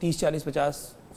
30, 40, 50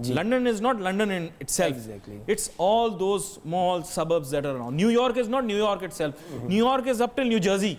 London is not London in itself. Exactly. It's all those small suburbs that are around. New York is not New York itself. New York is up till New Jersey.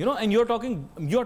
You know, and you're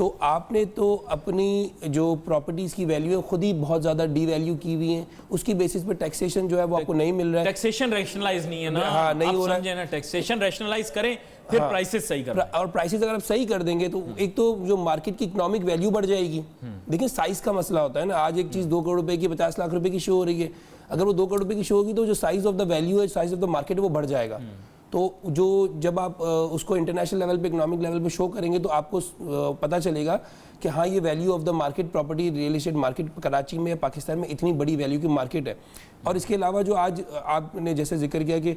تو آپ نے تو اپنی جو properties کی value ہے خود ہی بہت زیادہ ڈی ویلیو کی ہوئی ہیں, اس کی بیسس پہ ٹیکسیشن جو ہے وہ آپ کو نہیں مل رہا ہے. ٹیکسیشن ریشنلائز نہیں ہے نا, ہاں نہیں ہو رہا ہے. سمجھے نا, ٹیکسیشن ریشنلائز کریں پھر پرائسز صحیح کریں, اور پرائسز اگر آپ صحیح کر دیں گے تو ایک تو جو مارکیٹ کی اکنامک ویلیو بڑھ جائے گی. دیکھیں سائز کا مسئلہ ہوتا ہے نا, آج ایک چیز 2 کروڑ روپے کی 50 لاکھ روپے کی شو ہو رہی ہے, اگر وہ 2 کروڑ روپے کی شو ہوگی تو جو سائز آف دا ویلیو ہے, سائز آف دا مارکیٹ ہے, وہ بڑھ جائے گا. تو جو جب آپ اس کو انٹرنیشنل لیول پہ اکنامک لیول پہ شو کریں گے تو آپ کو پتہ چلے گا کہ ہاں یہ value of the market property real estate market Karachi میں یا پاکستان میں اتنی بڑی ویلیو کی مارکیٹ ہے. اور اس کے علاوہ جو آج آپ نے جیسے ذکر کیا کہ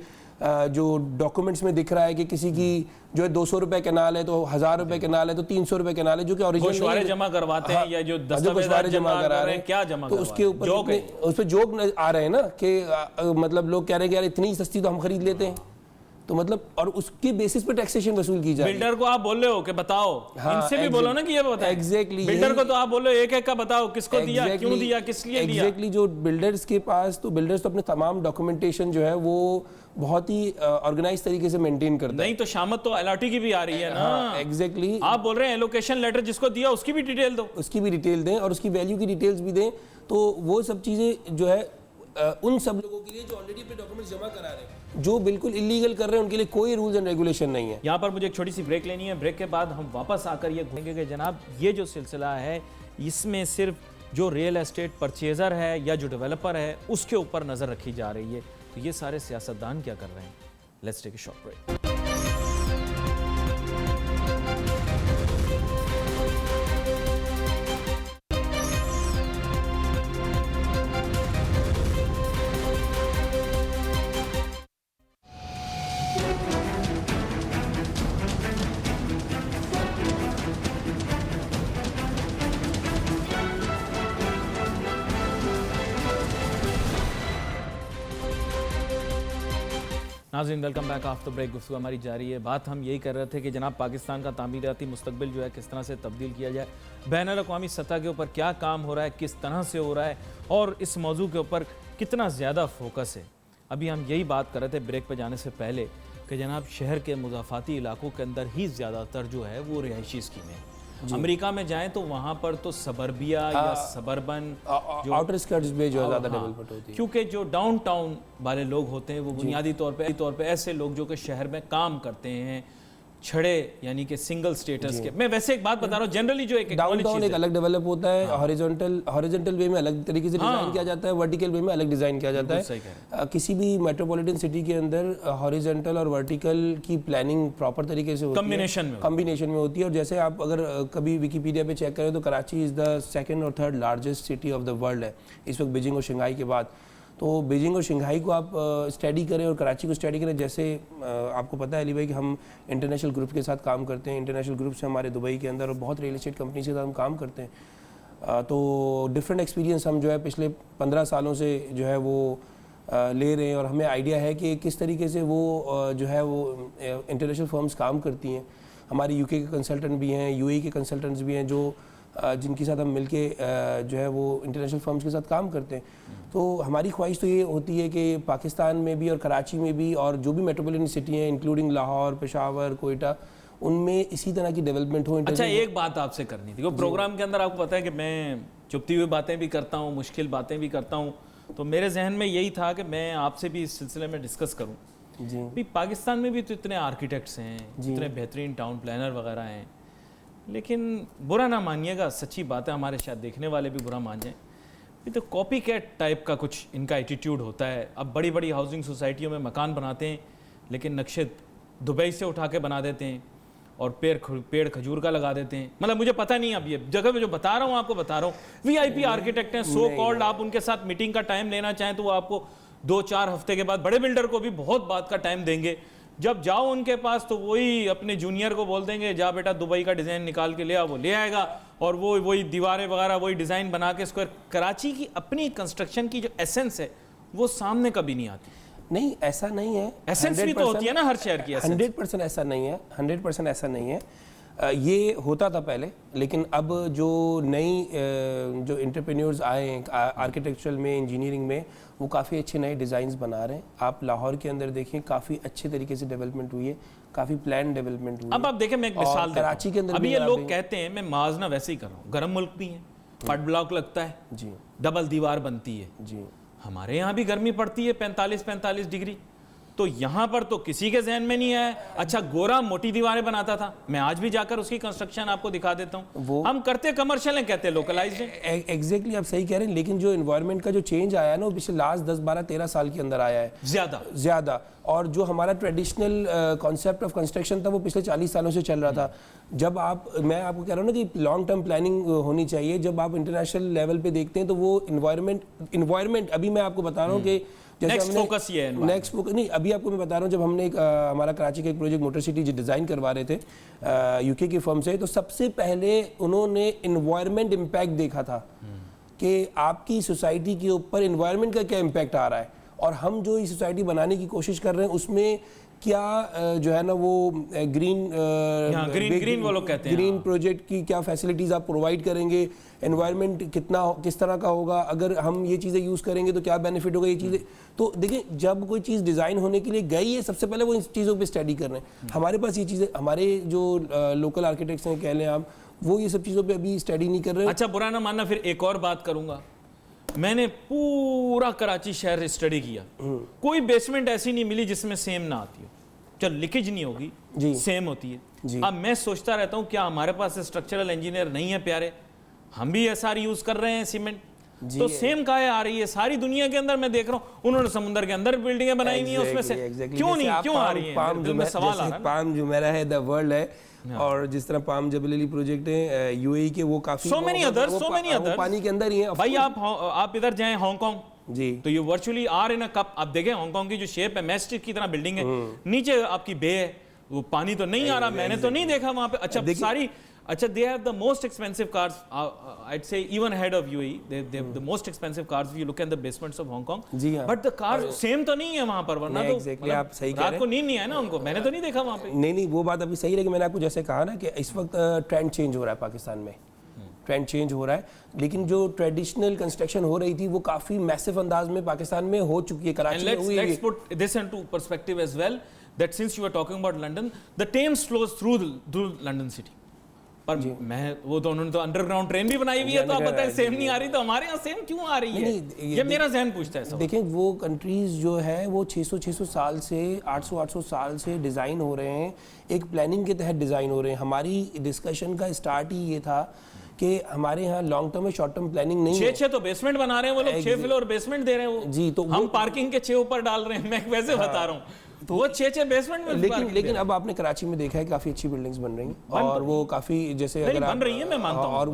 جو ڈاکومنٹس میں دکھ رہا ہے کہ کسی کی جو ہے 200 روپے کنال ہے تو 1000 روپے کنال ہے تو 300 روپے کنال ہے, جو کہ اوریجنل گوشوارے جمع کرواتے ہیں یا جو دستاویزات جمع کرا رہے ہیں, کیا جمع تو اس کے اوپر اس پہ جوک آ رہے ہیں نا کہ مطلب لوگ کہہ رہے ہیں کہ یار اتنی سستی تو ہم خرید لیتے ہیں, تو مطلب اور اس کی بیسس پہ ٹیکسیشن وصول کی جائے. بلڈر کو آپ بول رہے ہو کہ بتاؤ, ان سے بھی بولو نا کہ یہ بتائیں. ایگزیکٹلی بلڈر کو تو آپ بولو ایک ایک کا بتاؤ, کس کو دیا, کیوں دیا, کس لیے دیا. ایگزیکٹلی جو بلڈرز کے پاس, تو بلڈرز تو اپنے تمام ڈاکومنٹیشن جو ہے وہ بہت ہی آرگنائز طریقے سے مینٹین کرتا ہے. نہیں تو شامت تو LRT کی بھی آ رہی ہے نا. ایگزیکٹلی آپ بول رہے ہیں ایلوکیشن لیٹر جس کو دیا اس کی بھی ڈیٹیل دو, اس کی بھی ڈیٹیل دیں اور اس کی ویلیو کی ڈیٹیلز بھی دیں. تو وہ سب چیزیں جو ہے ان سب لوگوں کے لیے جو آلریڈی اپنے ڈاکومنٹس جمع کرا رہے ہیں, جو بالکل انلیگل کر رہے ہیں ان کے لیے کوئی رولز اینڈ ریگولیشن نہیں ہے. یہاں پر مجھے ایک چھوٹی سی بریک لینی ہے. بریک کے بعد ہم واپس آ کر یہ کہیں گے کہ جناب یہ جو سلسلہ ہے اس میں صرف جو ریئل اسٹیٹ پرچیزر ہے یا جو ڈیولپر ہے اس کے اوپر نظر رکھی جا رہی ہے, تو یہ سارے سیاستدان کیا کر رہے ہیں. Let's take a short break. ناظرین ویلکم بیک آفٹر بریک. گفتگو ہماری جاری ہے. بات ہم یہی کر رہے تھے کہ جناب پاکستان کا تعمیراتی مستقبل جو ہے کس طرح سے تبدیل کیا جائے, بین الاقوامی سطح کے اوپر کیا کام ہو رہا ہے, کس طرح سے ہو رہا ہے, اور اس موضوع کے اوپر کتنا زیادہ فوکس ہے. ابھی ہم یہی بات کر رہے تھے بریک پہ جانے سے پہلے کہ جناب شہر کے مضافاتی علاقوں کے اندر ہی زیادہ تر جو ہے وہ رہائشی اسکیمیں ہیں. امریکہ میں جائیں تو وہاں پر تو سبربیا یا سبربن آؤٹر اسکرٹس میں جو زیادہ ڈیولپمنٹ ہوتی ہے, کیونکہ جو ڈاؤن ٹاؤن والے لوگ ہوتے ہیں وہ بنیادی طور پہ ایسے لوگ جو کہ شہر میں کام کرتے ہیں, چھڑے یعنی کہ سنگل سٹیٹس کے. میں ویسے ایک بات بتا رہا ہوں, جنرلی جو ایک ڈاؤن ٹاؤن ایک الگ ڈیولپ ہوتا ہے, ہاریزونٹل وے میں الگ طریقے سے ڈیزائن کیا جاتا ہے, ورٹیکل وے میں الگ ڈیزائن کیا جاتا ہے. کسی بھی میٹروپولیٹن سٹی کے اندر ہاریزونٹل اور ورٹیکل کی پلاننگ پراپر طریقے سے ہوتی ہے, کمبینیشن میں ہوتی ہے. اور جیسے آپ اگر کبھی ویکیپیڈیا پہ چیک کریں تو کراچی از دا 2nd اور 3rd largest city of the world ہے اس وقت, بیجنگ اور شنگھائی کے بعد. تو بیجنگ اور شنگھائی کو آپ اسٹڈی کریں اور کراچی کو اسٹڈی کریں. جیسے آپ کو پتہ ہے علی بھائی کہ ہم انٹرنیشنل گروپ کے ساتھ کام کرتے ہیں, انٹرنیشنل گروپ سے ہمارے دبئی کے اندر اور بہت ریئل اسٹیٹ کمپنیز کے ساتھ ہم کام کرتے ہیں. تو ڈفرینٹ ایکسپیرینس ہم جو ہے پچھلے 15 سالوں سے جو ہے وہ لے رہے ہیں, اور ہمیں آئیڈیا ہے کہ کس طریقے سے وہ جو ہے وہ انٹرنیشنل فرمز کام کرتی ہیں. ہماری UK کے کنسلٹنٹ بھی ہیں, UAE کے کنسلٹنٹس بھی ہیں جو جن کے ساتھ ہم مل کے جو ہے وہ انٹرنیشنل فرمز کے ساتھ کام کرتے ہیں. تو ہماری خواہش تو یہ ہوتی ہے کہ پاکستان میں بھی اور کراچی میں بھی اور جو بھی میٹروپولیٹن سٹی ہیں انکلوڈنگ لاہور, پشاور, کوئٹہ, ان میں اسی طرح کی ڈیولپمنٹ ہو. اچھا ایک بات آپ سے کرنی تھی, وہ پروگرام کے اندر آپ کو پتہ ہے کہ میں چپتی ہوئی باتیں بھی کرتا ہوں, مشکل باتیں بھی کرتا ہوں, تو میرے ذہن میں یہی تھا کہ میں آپ سے بھی اس سلسلے میں ڈسکس کروں. بھی پاکستان میں بھی تو اتنے آرکیٹیکٹس ہیں, اتنے بہترین ٹاؤن پلانر وغیرہ ہیں, لیکن برا نہ مانیے گا, سچی بات ہے, ہمارے شاید دیکھنے والے بھی برا مان جائیں, تو کاپی کیٹ ٹائپ کا کچھ ان کا ایٹیٹیوڈ ہوتا ہے. اب بڑی بڑی ہاؤسنگ سوسائٹیوں میں مکان بناتے ہیں لیکن نقشے دبئی سے اٹھا کے بنا دیتے ہیں اور پیڑ کھجور کا لگا دیتے ہیں. مطلب مجھے پتہ نہیں, اب یہ جگہ پہ جو بتا رہا ہوں آپ کو بتا رہا ہوں, VIP آرکیٹیکٹ ہیں سو کالڈ, آپ ان کے ساتھ میٹنگ کا ٹائم لینا چاہیں تو وہ آپ کو 2-4 ہفتے کے بعد, بڑے بلڈر کو بھی بہت بات کا ٹائم دیں گے. جب جاؤ ان کے پاس تو وہی اپنے جونیئر کو بول دیں گے جا بیٹا دبئی کا ڈیزائن نکال کے لے آ, وہ لے آئے گا, اور وہی دیواریں وغیرہ وہی ڈیزائن بنا کے اسکوائر. کراچی کی اپنی کنسٹرکشن کی جو ایسنس ہے وہ سامنے کبھی نہیں آتی. نہیں ایسا نہیں ہے, ایسنس بھی تو ہوتی ہے نا ہر شہر کی. 100% ایسا نہیں ہے, 100% ایسا نہیں ہے. یہ ہوتا تھا پہلے، لیکن اب جو نئی جو انٹرپرینیورز آئے ہیں آرکیٹیکچرل میں، انجینئرنگ میں، وہ کافی اچھے نئے ڈیزائنز بنا رہے ہیں. آپ لاہور کے اندر دیکھیں کافی اچھے طریقے سے ڈیولپمنٹ ہوئی ہے، کافی پلان ڈیولپمنٹ ہوئی ہے. اب آپ دیکھیں میں ایک مثال دیتا کراچی کے ہوں. اندر ابھی یہ لوگ کہتے ہیں، میں موازنہ ویسے ہی کر رہا ہوں، گرم ملک بھی ہیں، پٹ بلاک لگتا ہے، جی ڈبل دیوار بنتی ہے. جی ہمارے یہاں بھی گرمی پڑتی ہے 45 ڈگری، تو یہاں پر تو کسی کے ذہن میں نہیں آیا. اچھا گورا موٹی دیواریں بناتا تھا، میں آج بھی جا کر اس کی کنسٹرکشن آپ کو دکھا دیتا ہوں. ہم کرتے کمرشل ہیں، کہتے لوکلائزڈ ہیں. ایگزیکٹلی آپ صحیح کہہ رہے ہیں، لیکن جو انوائرمنٹ کا جو چینج آیا ہے نا، وہ پچھلے لاسٹ 10 12 13 سال کے اندر آیا ہے زیادہ. اور جو ہمارا ٹریڈیشنل کانسیپٹ آف کنسٹرکشن تھا، وہ پچھلے 40 سالوں سے چل رہا تھا. جب میں آپ کو کہہ رہا ہوں نا کہ لانگ ٹرم پلاننگ ہونی چاہیے. جب آپ انٹرنیشنل لیول پہ دیکھتے ہیں تو وہ انوائرمنٹ ابھی میں آپ کو بتا رہا ہوں کہ نیکسٹ فوکس یہ ہے. نیکسٹ فوکس نہیں، ابھی آپ کو میں بتا رہا ہوں، جب ہم نے ہمارا کراچی کا ایک پروجیکٹ موٹر سٹی ڈیزائن کروا رہے تھے یو کے کی فرم سے، تو سب سے پہلے انہوں نے انوائرمنٹ امپیکٹ دیکھا تھا کہ آپ کی سوسائٹی کے اوپر انوائرمنٹ کا کیا امپیکٹ آ رہا ہے، اور ہم جو یہ سوسائٹی بنانے کی کوشش کر رہے ہیں اس میں کیا جو ہے نا وہ گرین پروجیکٹ کی کیا فیسلٹیز آپ پرووائڈ کریں گے، انوائرمنٹ کس طرح کا ہوگا، اگر ہم یہ چیزیں یوز کریں گے تو کیا بینیفٹ ہوگا. یہ چیزیں تو دیکھیں، جب کوئی چیز ڈیزائن ہونے کے لیے گئی ہے، سب سے پہلے وہ ان چیزوں پہ اسٹڈی کر رہے ہیں. ہمارے پاس یہ چیزیں، ہمارے جو لوکل آرکیٹیکٹس ہیں کہہ لیں آپ، وہ یہ سب چیزوں پہ ابھی اسٹڈی نہیں کر رہے. اچھا برا نہ ماننا، پھر ایک اور بات کروں گا. میں نے پورا کراچی شہر اسٹڈی کیا، کوئی بیسمنٹ ایسی نہیں ملی جس میں سیم نہ آتی ہو. چل لیکیج نہیں ہوگی، سیم ہوتی ہے. اب میں سوچتا رہتا ہوں کیا ہمارے پاس اسٹرکچرل انجینئر نہیں ہے پیارے؟ ہم بھی ایس آر یوز کر رہے ہیں سیمنٹ، تو سیم کہاں آ رہی ہے؟ ساری دنیا کے اندر میں دیکھ رہا ہوں انہوں نے سمندر کے اندر بلڈنگیں بنائی ہوئی ہیں، اس میں سے کیوں نہیں کیوں آ رہی ہیں؟ دل میں سوال آ رہا ہے. پام جمیرہ ہے دا ورلڈ ہے، اور جس طرح پام جبل علی پروجیکٹ ہے یو اے ای کے، وہ کافی سو مینی ادر پانی کے اندر ہی ہیں. بھائی آپ ادھر جائیں ہانگ کانگ، جی تو یہ ورچولی آر ان کپ. آپ دیکھیں ہانگ کانگ کی جو شیپ ہے، میسٹک کی طرح بلڈنگ ہے، نیچے آپ کی بے ہے، وہ پانی تو نہیں آ رہا. میں نے تو نہیں دیکھا وہاں پہ. اچھا they have the most expensive cars, I'd say even ahead of UAE. They have the most expensive cars if you look at the basements of Hong Kong. But the cars same تو نہیں ہے وہاں پر، ورنہ تو رات کو نیند نہیں ہے نا ان کو. میں نے تو نہیں دیکھا وہاں پہ. نہیں وہ بات ابھی صحیح ہے کہ میں نے آپ کو جیسے کہا نا کہ اس وقت ٹرینڈ چینج ہو رہا ہے پاکستان میں، ٹرینڈ چینج ہو رہا ہے. لیکن جو ٹریڈیشنل کنسٹرکشن ہو رہی تھی وہ کافی میسو انداز میں پاکستان میں ہو چکی ہے. کراچی میں ہوئی ہے. Let's put this into perspective as well, that since you were talking about London, the Thames flows through London city. پر میں وہ تو انہوں نے تو انڈر گراؤنڈ ٹرین بھی بنائی ہوئی ہے، تو آپ بتائیں سیم نہیں آ رہی، تو ہمارے یہاں سیم کیوں آ رہی ہے؟ یہ میرا ذہن پوچھتا ہے. دیکھیں وہ کنٹریز جو ہے وہ 600 سال سے 800 سال سے ڈیزائن ہو رہے ہیں، ایک پلاننگ کے تحت ڈیزائن ہو رہے ہیں. ہماری ڈسکشن کا اسٹارٹ ہی یہ تھا کہ ہمارے ہاں لانگ ٹرم میں شارٹ ٹرم پلاننگ نہیں ہے. 6 تو بیسمنٹ بنا رہے ہیں وہ لوگ، 6 فلور بیسمنٹ دے رہے ہیں وہ. جی تو ہم پارکنگ کے 6 اوپر ڈال رہے ہیں. میں ویسے بتا رہا ہوں وہ 6 بیسمنٹ میں. لیکن اب آپ نے کراچی میں دیکھا ہے کافی اچھی بلڈنگز بن رہی ہیں، اور وہ کافی جیسے اگر بن رہی ہیں میں مانتا ہوں، اور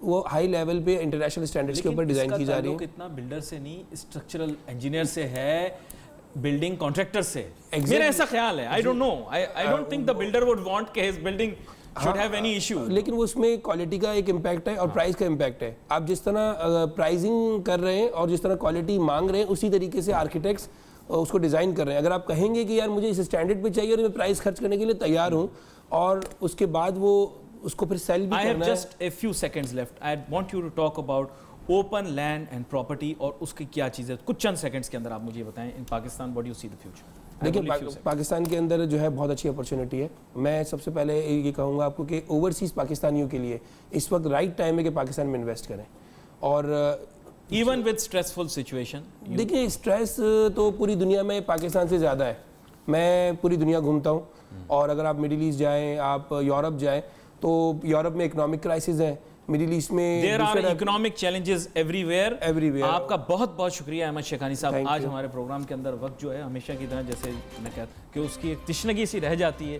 وہ ہائی لیول پہ انٹرنیشنل اسٹینڈرڈز کے اوپر ڈیزائن کی جا رہی ہیں. اتنا بلڈر سے نہیں، اسٹرکچرل انجینئر سے ہے، بلڈنگ کانٹریکٹر سے. میرا ایسا خیال ہے. I don't know, I don't think the builder would want کہ his building should have any issue. لیکن وہ اس میں کوالٹی کا ایک امپیکٹ ہے اور پرائز کا امپیکٹ ہے. آپ جس طرح پرائزنگ کر رہے ہیں اور جس طرح کوالٹی مانگ رہے ہیں، اسی طریقے سے آرکیٹیکٹس اس کو ڈیزائن کر رہے ہیں. اگر آپ کہیں گے کہ یار مجھے اس اسٹینڈرڈ پہ چاہیے اور میں پرائز خرچ کرنے کے لیے تیار ہوں، اور اس کے بعد وہ اس کو پھر سیل بھی کرنا ہے. I have just a few seconds left. I want you to talk about open land and property اور اس کی کیا چیزیں. کچھ چند سیکنڈز کے اندر آپ مجھے بتائیں in Pakistan what do you see the future. دیکھیں پاکستان کے اندر جو ہے بہت اچھی اپرچونٹی ہے. میں سب سے پہلے یہ کہوں گا آپ کو کہ اوورسیز پاکستانیوں کے لیے اس وقت رائٹ ٹائم ہے کہ پاکستان میں انویسٹ کریں. اور ایون ود اسٹریسفل سچویشن، دیکھیں اسٹریس تو پوری دنیا میں پاکستان سے زیادہ ہے. میں پوری دنیا گھومتا ہوں، اور اگر آپ مڈل ایسٹ جائیں، آپ یورپ جائیں، تو یورپ میں اکنامک کرائسس ہیں، مڈل ایسٹ میں there are economic challenges everywhere. آپ کا بہت بہت شکریہ احمد شیخانی صاحب. آج ہمارے پروگرام کے اندر وقت جو ہے ہمیشہ کی طرح جیسے میں کہتا کہ اس کی ایک تشنگی سی رہ جاتی ہے،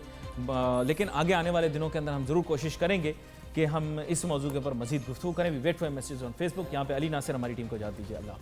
لیکن آگے آنے والے دنوں کے اندر ہم ضرور کوشش کریں گے کہ ہم اس موضوع کے اوپر مزید گفتگو کریں. We wait for messages on Facebook. یہاں پہ علی ناصر ہماری ٹیم کو اجازت دیجیے. اللہ.